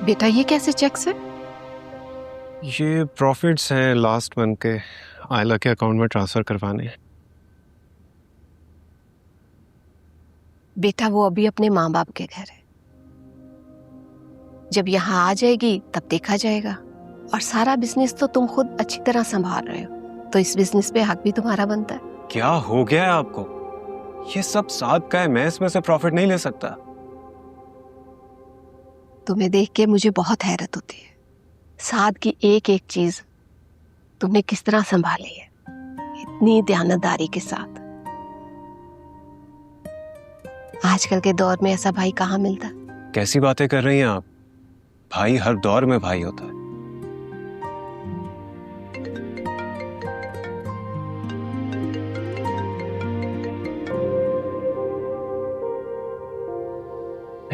बेटा ये कैसे चेक्स है? ये प्रॉफिट्स हैं लास्ट मंथ के, आयला के अकाउंट में ट्रांसफर करवाने हैं। बेटा वो अभी अपने माँ बाप के घर है, जब यहाँ आ जाएगी तब देखा जाएगा। और सारा बिजनेस तो तुम खुद अच्छी तरह संभाल रहे हो, तो इस बिजनेस पे हक भी तुम्हारा बनता है। क्या हो गया है आपको? ये सब साथ का है, मैं इसमें से प्रॉफिट नहीं ले सकता। तुम्हें देख के मुझे बहुत हैरत होती है। साथ की एक एक चीज तुमने किस तरह संभाली है, इतनी दयानतदारी के साथ। आजकल के दौर में ऐसा भाई कहाँ मिलता। कैसी बातें कर रही हैं आप? भाई हर दौर में भाई होता है।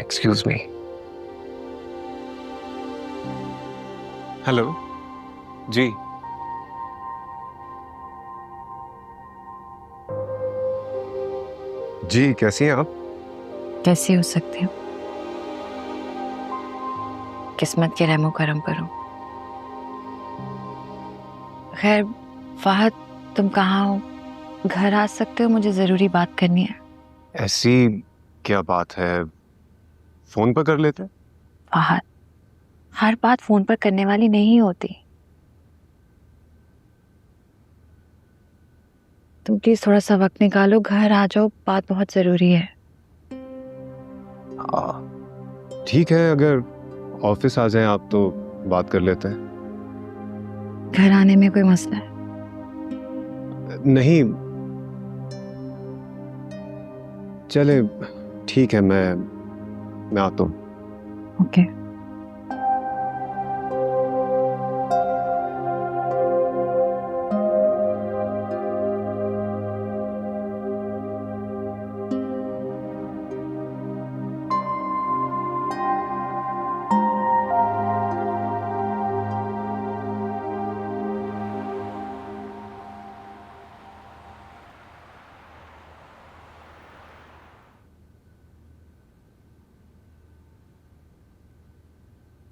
Excuse me. हेलो जी। जी कैसी हैं आप? कैसी हो सकती हूँ? किस्मत के रहमो करम पर हूँ। खैर फहद, तुम कहाँ हो? घर आ सकते हो, मुझे जरूरी बात करनी है। ऐसी क्या बात है, फोन पर कर लेते हैं। फहद, हर बात फोन पर करने वाली नहीं होती। तुम प्लीज थोड़ा सा वक्त निकालो, घर आ जाओ, बात बहुत जरूरी है। ठीक है, अगर ऑफिस आ जाएं आप तो बात कर लेते हैं। घर आने में कोई मसला है? नहीं, चले ठीक है, मैं आता हूँ। ओके।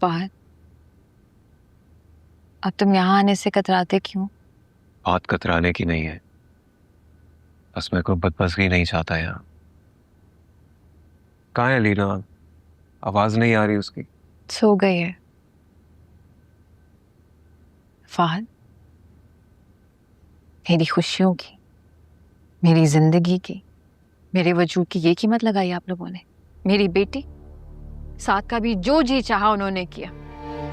फहद, अब तुम यहाँ आने से कतराते क्यों? बात कतराने की नहीं है, बस मैं कोई बदमज़गी नहीं चाहता यहाँ। कहाँ है लीना? आवाज नहीं आ रही उसकी। सो गई है। फहद, मेरी खुशियों की, मेरी जिंदगी की, मेरे वजूद की ये कीमत लगाई आप लोगों ने। मेरी बेटी साथ का भी जो जी चाहा उन्होंने किया,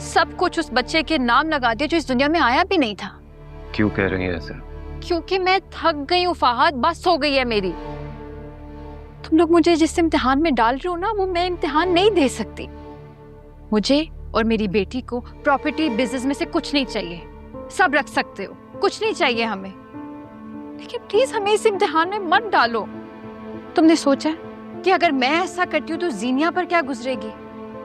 सब कुछ उस बच्चे के नाम लगा दिया जो इस दुनिया में आया भी नहीं था। क्यों कह रही है ऐसे? क्योंकि मैं थक गई हूँ फहद, बस हो गई है मेरी। तुम लोग मुझे जिस इम्तिहान में डाल रहे हो ना, वो मैं इम्तिहान नहीं दे सकती। मुझे और मेरी बेटी को प्रॉपर्टी बिजनेस में से कुछ नहीं चाहिए। सब रख सकते हो, कुछ नहीं चाहिए हमें, लेकिन प्लीज हमें इस इम्तिहान में मत डालो। तुमने सोचा कि अगर मैं ऐसा करती हूँ तो जीनिया पर क्या गुजरेगी?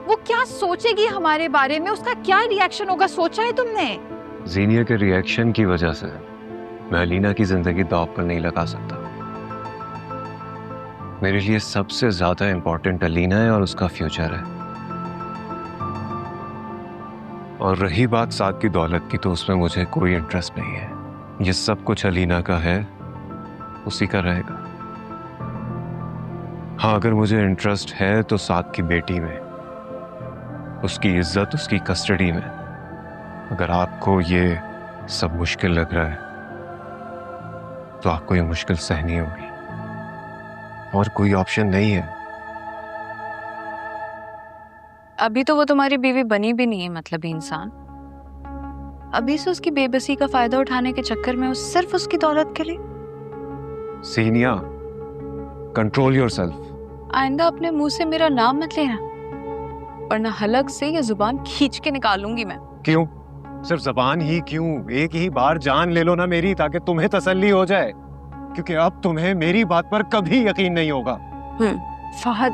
वो क्या सोचेगी हमारे बारे में? उसका क्या रिएक्शन होगा? सोचा है तुमने? जीनिया के रिएक्शन की वजह से मैं अलीना की जिंदगी दांव पर नहीं लगा सकता। मेरे लिए सबसे ज्यादा इंपॉर्टेंट अलीना है और उसका फ्यूचर है। और रही बात साथ की दौलत की, तो उसमें मुझे कोई इंटरेस्ट नहीं है। ये सब कुछ अलीना का है, उसी का रहेगा। हाँ, अगर मुझे इंटरेस्ट है तो साथ की बेटी में, उसकी इज्जत, उसकी कस्टडी में। अगर आपको ये सब मुश्किल लग रहा है तो आपको ये मुश्किल सहनी होगी, और कोई ऑप्शन नहीं है। अभी तो वो तुम्हारी बीवी बनी भी नहीं है, मतलब इंसान। अभी से उसकी बेबसी का फायदा उठाने के चक्कर में सिर्फ उसकी दौलत के लिए। सीनिया, कंट्रोल योरसेल्फ। आइंदा अपने मुंह से मेरा नाम मत लेना, वरना हलक से ये जुबान खींच के निकालूंगी मैं। क्यों? सिर्फ जबान ही क्यों, एक ही बार जान ले लो ना मेरी, ताकि तुम्हें तसल्ली हो जाए, क्योंकि अब तुम्हें मेरी बात पर कभी यकीन नहीं होगा। फहद,